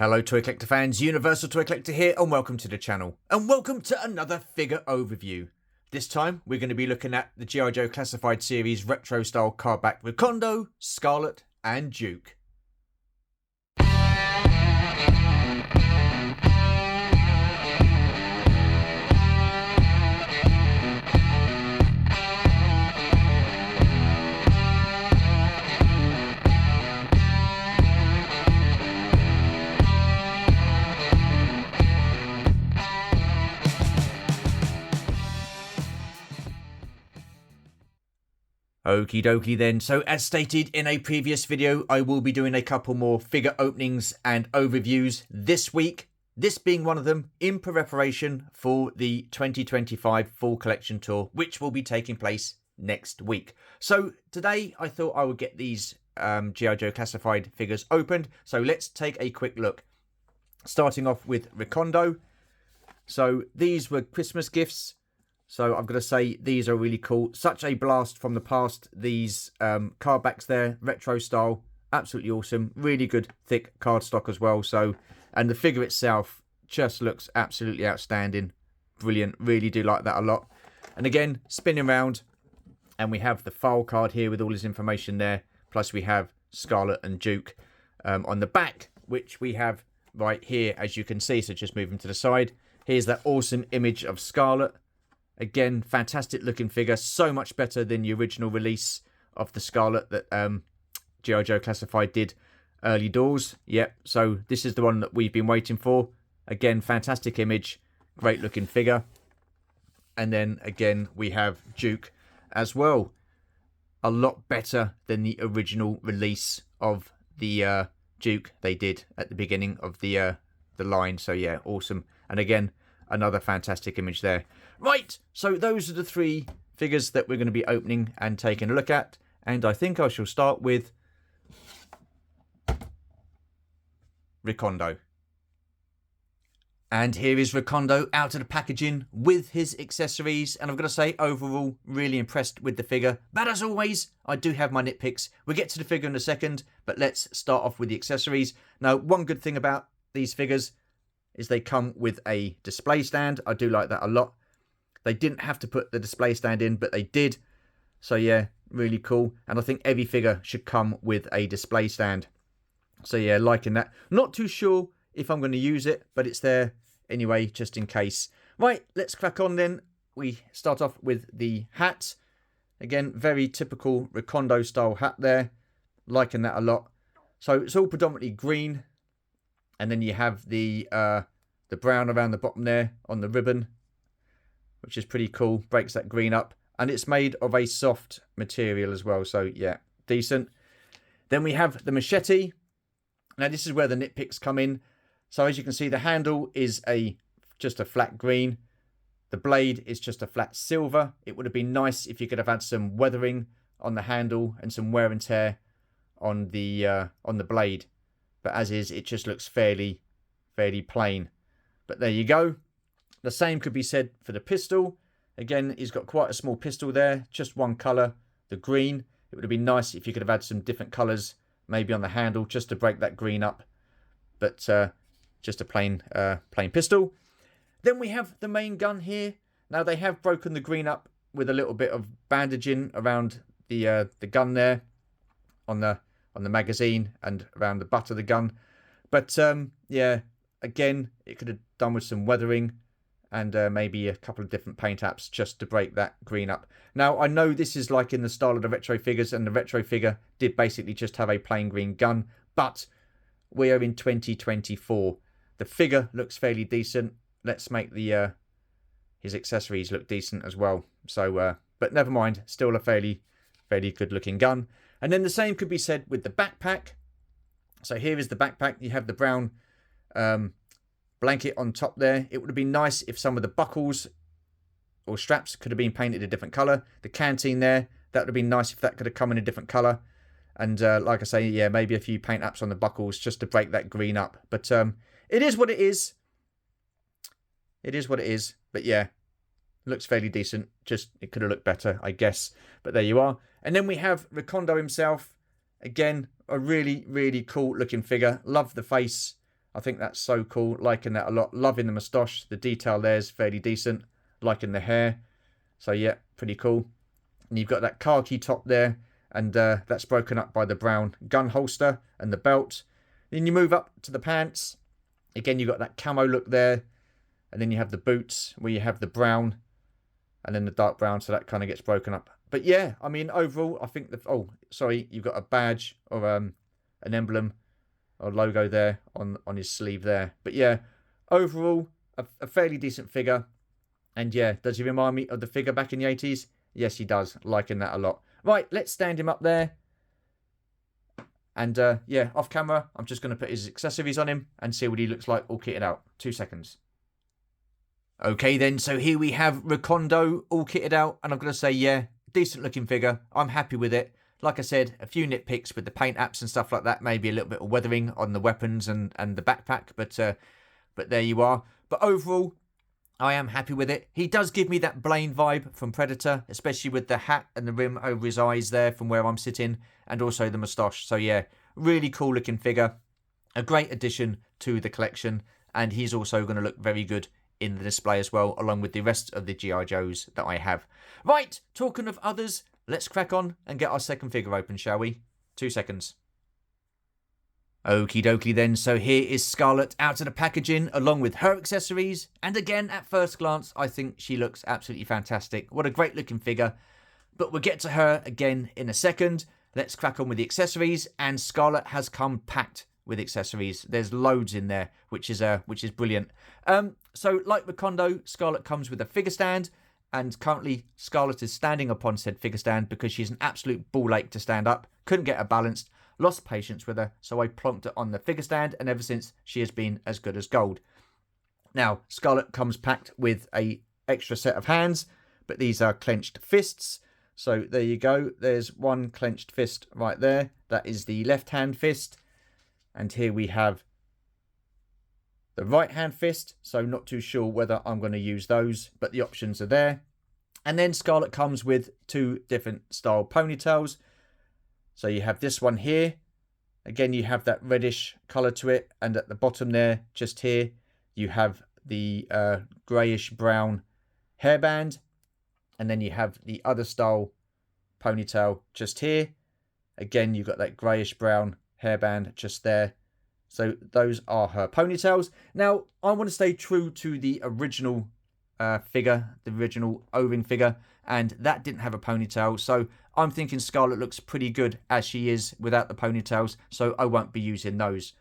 Hello Toy Collector fans, Universal Toy Collector here, and welcome to the channel. And welcome to another figure overview. This time we're going to be looking at the G.I. Joe Classified Series retro style cardback Recondo, Scarlet and Duke. Okie dokie then, so as stated in a previous video, I will be doing a couple more figure openings and overviews this week, this being one of them, in preparation for the 2025 Full Collection Tour, which will be taking place next week. So today I thought I would get these G.I. Joe Classified figures opened, so let's take a quick look. Starting off with Recondo. So these were Christmas gifts. So I've got to say, these are really cool. Such a blast from the past. These cardbacks there, retro style, absolutely awesome. Really good, thick cardstock as well. So, and the figure itself just looks absolutely outstanding. Brilliant. Really do like that a lot. And again, spinning around, and we have the file card here with all his information there. Plus we have Scarlet and Duke on the back, which we have right here, as you can see. So just moving to the side. Here's that awesome image of Scarlet. Again, fantastic looking figure. So much better than the original release of the Scarlet that G.I. Joe Classified did early doors. Yep, so this is the one that we've been waiting for. Again, fantastic image. Great looking figure. And then again, we have Duke as well. A lot better than the original release of the Duke they did at the beginning of the line. So yeah, awesome. And again, another fantastic image there. Right, so those are the three figures that we're going to be opening and taking a look at. And I think I shall start with Recondo. And here is Recondo out of the packaging with his accessories. And I've got to say, overall, really impressed with the figure. But as always, I do have my nitpicks. We'll get to the figure in a second, but let's start off with the accessories. Now, one good thing about these figures is they come with a display stand. I do like that a lot. They didn't have to put the display stand in, but they did. So yeah, really cool. And I think every figure should come with a display stand. So yeah, liking that. Not too sure if I'm going to use it, but it's there anyway, just in case. Right, let's crack on then. We start off with the hat. Again, very typical Recondo style hat there. Liking that a lot. So it's all predominantly green. And then you have the brown around the bottom there on the ribbon, which is pretty cool. Breaks that green up. And it's made of a soft material as well. So, yeah, decent. Then we have the machete. Now, this is where the nitpicks come in. So, as you can see, the handle is just a flat green. The blade is just a flat silver. It would have been nice if you could have had some weathering on the handle and some wear and tear on the blade. But as is, it just looks fairly plain. But there you go. The same could be said for the pistol. Again, he's got quite a small pistol there. Just one colour, the green. It would have been nice if you could have had some different colours, maybe on the handle, just to break that green up. But just a plain pistol. Then we have the main gun here. Now, they have broken the green up with a little bit of bandaging around the gun there on the magazine and around the butt of the gun. But yeah, again, it could have done with some weathering and maybe a couple of different paint apps just to break that green up. Now, I know this is like in the style of the retro figures, and the retro figure did basically just have a plain green gun, but we are in 2024. The figure looks fairly decent. Let's make the his accessories look decent as well. So, but never mind, still a fairly good looking gun. And then the same could be said with the backpack. So here is the backpack. You have the brown blanket on top there. It would have been nice if some of the buckles or straps could have been painted a different colour. The canteen there, that would have been nice if that could have come in a different colour. And like I say, yeah, maybe a few paint apps on the buckles just to break that green up. But it is what it is. It is what it is. But yeah, looks fairly decent. Just, it could have looked better, I guess. But there you are. And then we have Recondo himself. Again, a really, really cool looking figure. Love the face I think that's so cool. Liking that a lot. Loving the moustache. The detail there is fairly decent. Liking the hair. So yeah, pretty cool. And you've got that khaki top there. And that's broken up by the brown gun holster and the belt. Then you move up to the pants. Again, you've got that camo look there. And then you have the boots where you have the brown. And then the dark brown. So that kind of gets broken up. But yeah, I mean, overall, I think oh, sorry, you've got a badge or an emblem or logo there on his sleeve there. But yeah, overall, a fairly decent figure. And yeah, does he remind me of the figure back in the 80s? Yes, he does. Liking that a lot. Right, let's stand him up there. And yeah, off camera, I'm just going to put his accessories on him and see what he looks like all kitted out. 2 seconds. Okay then, so here we have Recondo all kitted out. And I'm going to say, yeah, decent looking figure. I'm happy with it. Like I said, a few nitpicks with the paint apps and stuff like that. Maybe a little bit of weathering on the weapons and the backpack. But there you are. But overall, I am happy with it. He does give me that Blaine vibe from Predator, especially with the hat and the rim over his eyes there from where I'm sitting. And also the moustache. So yeah, really cool looking figure. A great addition to the collection. And he's also going to look very good in the display as well, along with the rest of the G.I. Joes that I have. Right, talking of others, let's crack on and get our second figure open, shall we? 2 seconds. Okie dokie then, so here is Scarlet out of the packaging along with her accessories. And again, at first glance, I think she looks absolutely fantastic. What a great looking figure. But we'll get to her again in a second. Let's crack on with the accessories. And Scarlet has come packed with accessories. There's loads in there, which is brilliant. So like Recondo, Scarlet comes with a figure stand. And currently, Scarlet is standing upon said figure stand because she's an absolute ball ache to stand up. Couldn't get her balanced. Lost patience with her, so I plonked it on the figure stand, and ever since, she has been as good as gold. Now, Scarlet comes packed with a extra set of hands, but these are clenched fists. So there you go. There's one clenched fist right there. That is the left hand fist. And here we have the right hand fist. So not too sure whether I'm going to use those, but the options are there. And then Scarlet comes with 2 different style ponytails. So you have this one here. Again, you have that reddish colour to it. And at the bottom there, just here, you have the greyish brown hairband. And then you have the other style ponytail just here. Again, you've got that greyish brown hairband just there. So those are her ponytails. Now, I want to stay true to the original figure, the original O-ring figure. And that didn't have a ponytail. So I'm thinking Scarlet looks pretty good as she is without the ponytails. So I won't be using those.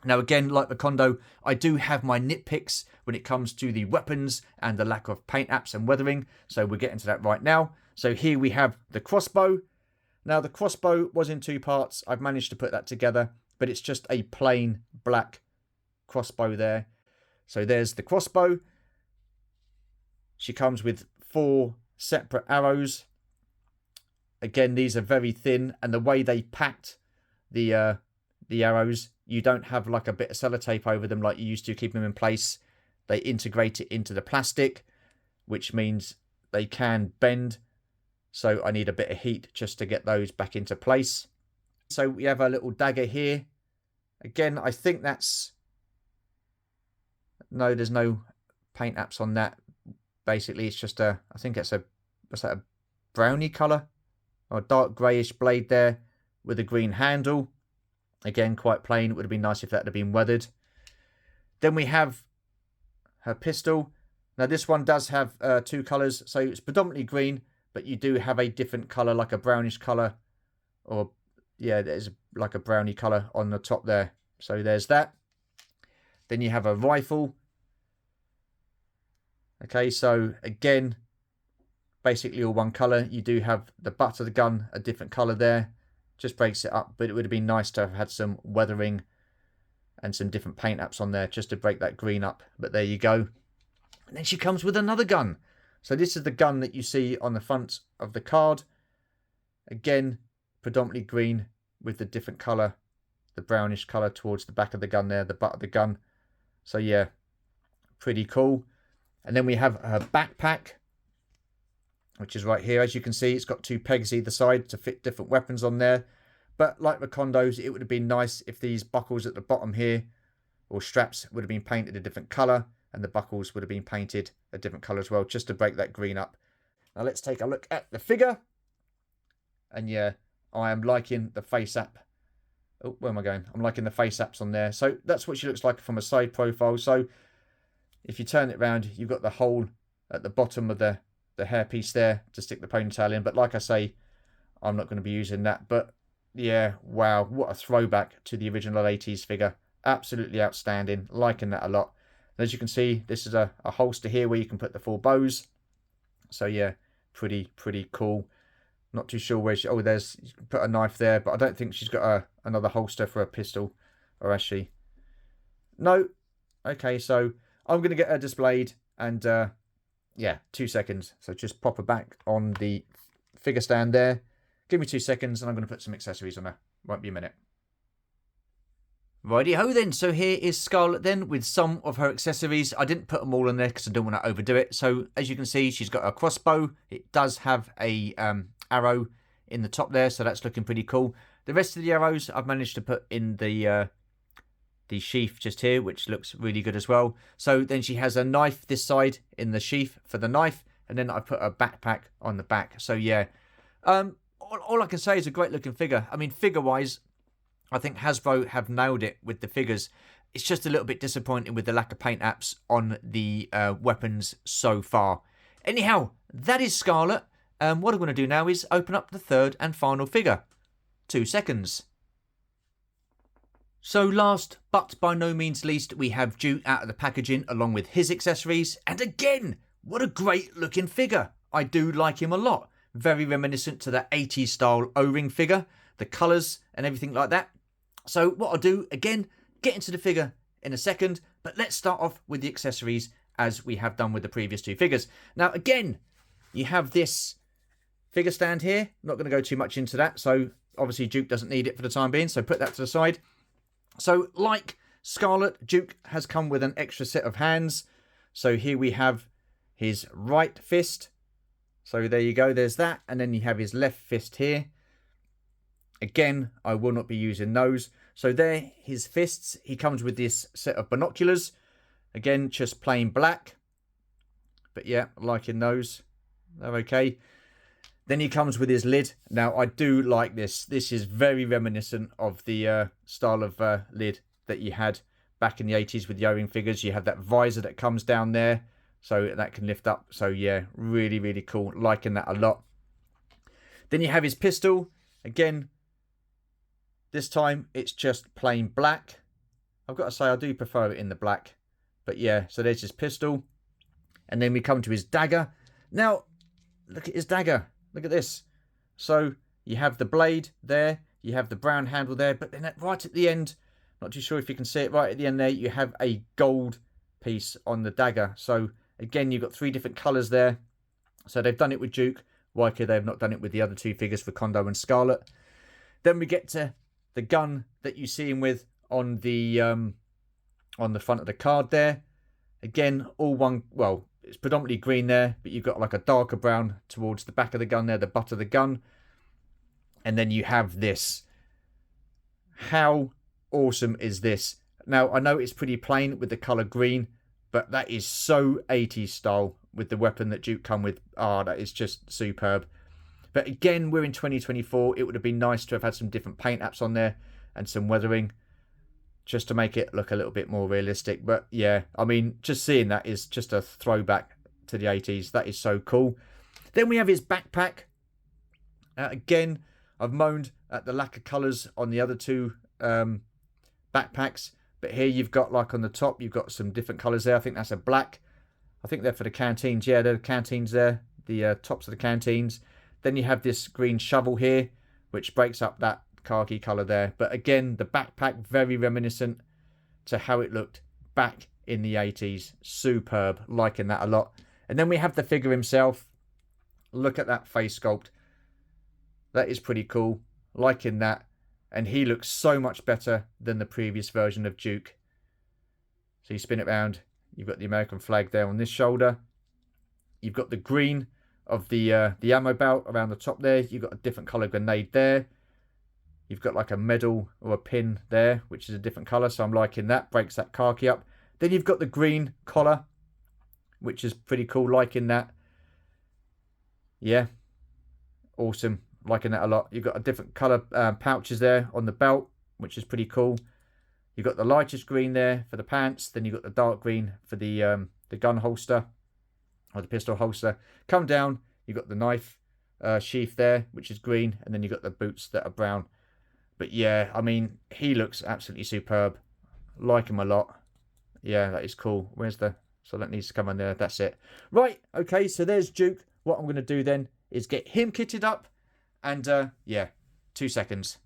Now again, like Recondo, I do have my nitpicks when it comes to the weapons and the lack of paint apps and weathering. So we'll get into that right now. So here we have the crossbow. Now the crossbow was in 2 parts. I've managed to put that together. But it's just a plain black crossbow there. So there's the crossbow. She comes with 4 separate arrows. Again, these are very thin, and the way they packed the arrows, you don't have like a bit of sellotape over them like you used to keep them in place. They integrate it into the plastic, which means they can bend. So I need a bit of heat just to get those back into place. So we have a little dagger here. Again, I think that's... No, there's no paint apps on that. Basically, it's just I think it's what's that, a brownie colour? Or a dark greyish blade there with a green handle. Again, quite plain. It would have been nice if that had been weathered. Then we have her pistol. Now, this one does have 2 colours. So it's predominantly green, but you do have a different colour, like a brownish colour. Or, yeah, there's like a brownie colour on the top there. So there's that. Then you have a rifle. Okay, so again, basically all one colour. You do have the butt of the gun a different colour there. Just breaks it up, but it would have been nice to have had some weathering and some different paint apps on there just to break that green up. But there you go. And then she comes with another gun. So this is the gun that you see on the front of the card. Again, predominantly green with the different colour, the brownish colour towards the back of the gun there, the butt of the gun. So yeah, pretty cool. And then we have her backpack, which is right here. As you can see, it's got 2 pegs either side to fit different weapons on there. But like Recondo's, it would have been nice if these buckles at the bottom here or straps would have been painted a different colour, and the buckles would have been painted a different colour as well, just to break that green up. Now let's take a look at the figure. And yeah, I am liking the face app. Oh, where am I going? I'm liking the face apps on there. So that's what she looks like from a side profile. So if you turn it around, you've got the hole at the bottom of the hairpiece there to stick the ponytail in. But like I say, I'm not going to be using that. But yeah, wow, what a throwback to the original 80s figure. Absolutely outstanding. Liking that a lot. And as you can see, this is a holster here where you can put the 4 bows. So yeah, pretty cool. Not too sure where she... Oh, there's... You can put a knife there, but I don't think she's got another holster for a pistol. Or has she? No. Okay, so I'm going to get her displayed. And, yeah, 2 seconds. So just pop her back on the figure stand there. Give me 2 seconds, and I'm going to put some accessories on her. Won't be a minute. Righty-ho then, so here is Scarlet then with some of her accessories. I didn't put them all on there because I don't want to overdo it. So as you can see, she's got a crossbow. It does have a arrow in the top there, so that's looking pretty cool. The rest of the arrows I've managed to put in the sheath just here, which looks really good as well. So then she has a knife this side in the sheath for the knife, and then I put a backpack on the back. So yeah, all I can say is a great looking figure. I mean, figure-wise, I think Hasbro have nailed it with the figures. It's just a little bit disappointing with the lack of paint apps on the weapons so far. Anyhow, that is Scarlet. What I'm going to do now is open up the third and final figure. 2 seconds. So last, but by no means least, we have Duke out of the packaging along with his accessories. And again, what a great looking figure. I do like him a lot. Very reminiscent to the 80s style O-ring figure. The colours and everything like that. So what I'll do, again, get into the figure in a second, but let's start off with the accessories as we have done with the previous 2 figures. Now, again, you have this figure stand here. I'm not going to go too much into that, so obviously Duke doesn't need it for the time being, so put that to the side. So, like Scarlet, Duke has come with an extra set of hands. So here we have his right fist. So there you go, there's that. And then you have his left fist here. Again, I will not be using those. So there, his fists. He comes with this set of binoculars. Again, just plain black. But yeah, liking those. They're okay. Then he comes with his lid. Now, I do like this. This is very reminiscent of the style of lid that you had back in the 80s with the O-ring figures. You have that visor that comes down there. So that can lift up. So yeah, really cool. Liking that a lot. Then you have his pistol. Again, this time, it's just plain black. I've got to say, I do prefer it in the black. But yeah, so there's his pistol. And then we come to his dagger. Now, look at his dagger. Look at this. So, you have the blade there. You have the brown handle there. But then right at the end, not too sure if you can see it, right at the end there, you have a gold piece on the dagger. So, again, you've got 3 different colours there. So, they've done it with Duke. Why could they have not done it with the other 2 figures, Recondo and Scarlet? Then we get to the gun that you see him with on the front of the card there. Again, all one, well, it's predominantly green there, but you've got like a darker brown towards the back of the gun there, the butt of the gun. And then you have this. How awesome is this? Now, I know it's pretty plain with the colour green, but that is so 80s style with the weapon that Duke come with. Ah, that is just superb. But again, we're in 2024. It would have been nice to have had some different paint apps on there and some weathering just to make it look a little bit more realistic. But yeah, I mean, just seeing that is just a throwback to the 80s. That is so cool. Then we have his backpack. Again, I've moaned at the lack of colours on the other 2 backpacks. But here you've got, like on the top, you've got some different colours there. I think that's a black. I think they're for the canteens. Yeah, they're the canteens there. The tops of the canteens. Then you have this green shovel here, which breaks up that khaki colour there. But again, the backpack, very reminiscent to how it looked back in the 80s. Superb. Liking that a lot. And then we have the figure himself. Look at that face sculpt. That is pretty cool. Liking that. And he looks so much better than the previous version of Duke. So you spin it around. You've got the American flag there on this shoulder. You've got the green of the ammo belt around the top there. You've got a different colour grenade there. You've got like a medal or a pin there, which is a different colour, so I'm liking that. Breaks that khaki up. Then you've got the green collar, which is pretty cool, liking that. Yeah, awesome, liking that a lot. You've got a different colour pouches there on the belt, which is pretty cool. You've got the lightest green there for the pants, then you've got the dark green for the gun holster, or the pistol holster. Come down, you've got the knife sheath there, which is green, and then you've got the boots that are brown. But yeah, I mean, he looks absolutely superb. Like him a lot. Yeah, that is cool. Where's the... So that needs to come on there. That's it. Right, okay, so there's Duke. What I'm going to do then is get him kitted up. And, yeah, 2 seconds.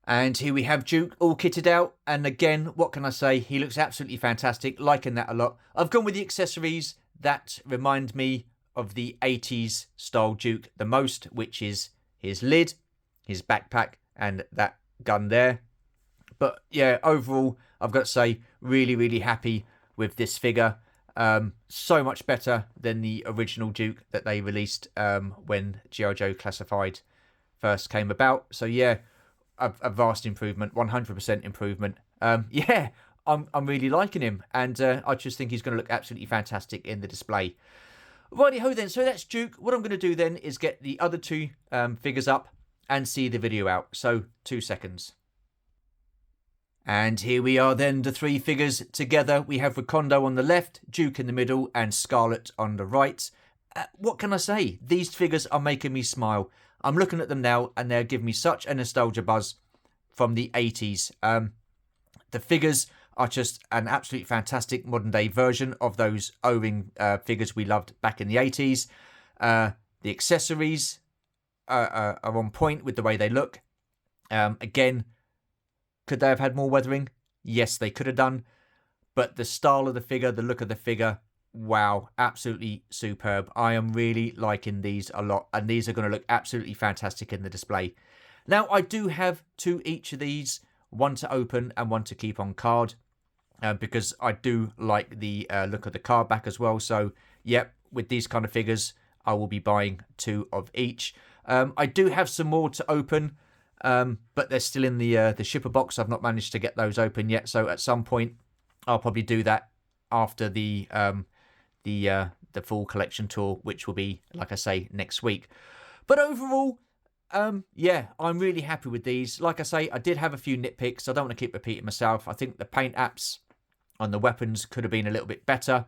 And here we have Duke all kitted out. And again, what can I say? He looks absolutely fantastic. Liking that a lot. I've gone with the accessories that remind me of the 80s style Duke the most, which is his lid, his backpack, and that gun there. But yeah, overall, I've got to say, really, really happy with this figure. So much better than the original Duke that they released when G.I. Joe Classified first came about. So yeah, a vast improvement, 100% improvement. Yeah, I'm really liking him, and I just think he's going to look absolutely fantastic in the display. Righty-ho then, so that's Duke. What I'm going to do then is get the other two figures up and see the video out. So 2 seconds. And here we are then, the three figures together. We have Recondo on the left, Duke in the middle, and Scarlet on the right. What can I say? These figures are making me smile. I'm looking at them now, and they're giving me such a nostalgia buzz from the 80s. The figures are just an absolutely fantastic modern-day version of those O-ring figures we loved back in the 80s. The accessories are on point with the way they look. Again, could they have had more weathering? Yes, they could have done. But the style of the figure, the look of the figure, wow, absolutely superb. I am really liking these a lot. And these are going to look absolutely fantastic in the display. Now, I do have two each of these. One to open and one to keep on card. Because I do like the look of the card back as well. So, yep, with these kind of figures, I will be buying two of each. I do have some more to open. But they're still in the shipper box. I've not managed to get those open yet. So at some point, I'll probably do that after the full collection tour, which will be, like I say, next week. But overall, yeah, I'm really happy with these. Like I say, I did have a few nitpicks. I don't want to keep repeating myself. I think the paint apps on the weapons could have been a little bit better.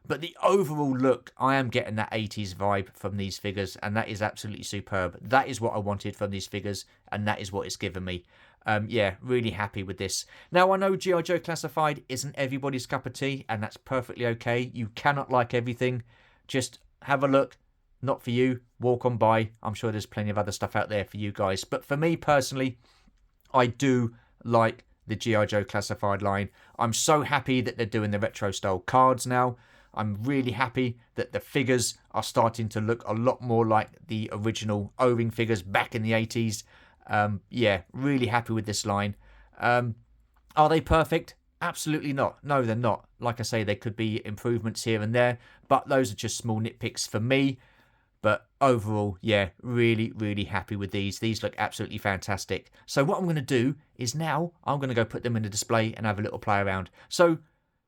But the overall look, I am getting that 80s vibe from these figures, and that is absolutely superb. That is what I wanted from these figures, and that is what it's given me. Yeah, really happy with this. Now, I know G.I. Joe Classified isn't everybody's cup of tea, and that's perfectly okay. You cannot like everything. Just have a look. Not for you. Walk on by. I'm sure there's plenty of other stuff out there for you guys. But for me, personally, I do like the G.I. Joe Classified line. I'm so happy that they're doing the retro-style cards now. I'm really happy that the figures are starting to look a lot more like the original O-ring figures back in the 80s. Yeah, really happy with this line. Are they perfect? Absolutely not. No, they're not. Like I say, there could be improvements here and there, but those are just small nitpicks for me. But overall, yeah, really, really happy with these. These look absolutely fantastic. So what I'm going to do is now I'm going to go put them in the display and have a little play around. So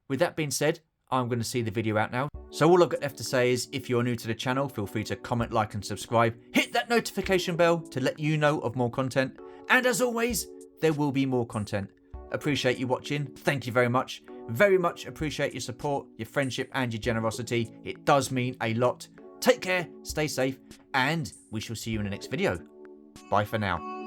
with that being said, I'm going to see the video out now. So all I've got left to say is, if you're new to the channel, feel free to comment, like and subscribe. Hit that notification bell to let you know of more content. And as always, there will be more content. Appreciate you watching. Thank you very much. Very much appreciate your support, your friendship and your generosity. It does mean a lot. Take care, stay safe, and we shall see you in the next video. Bye for now.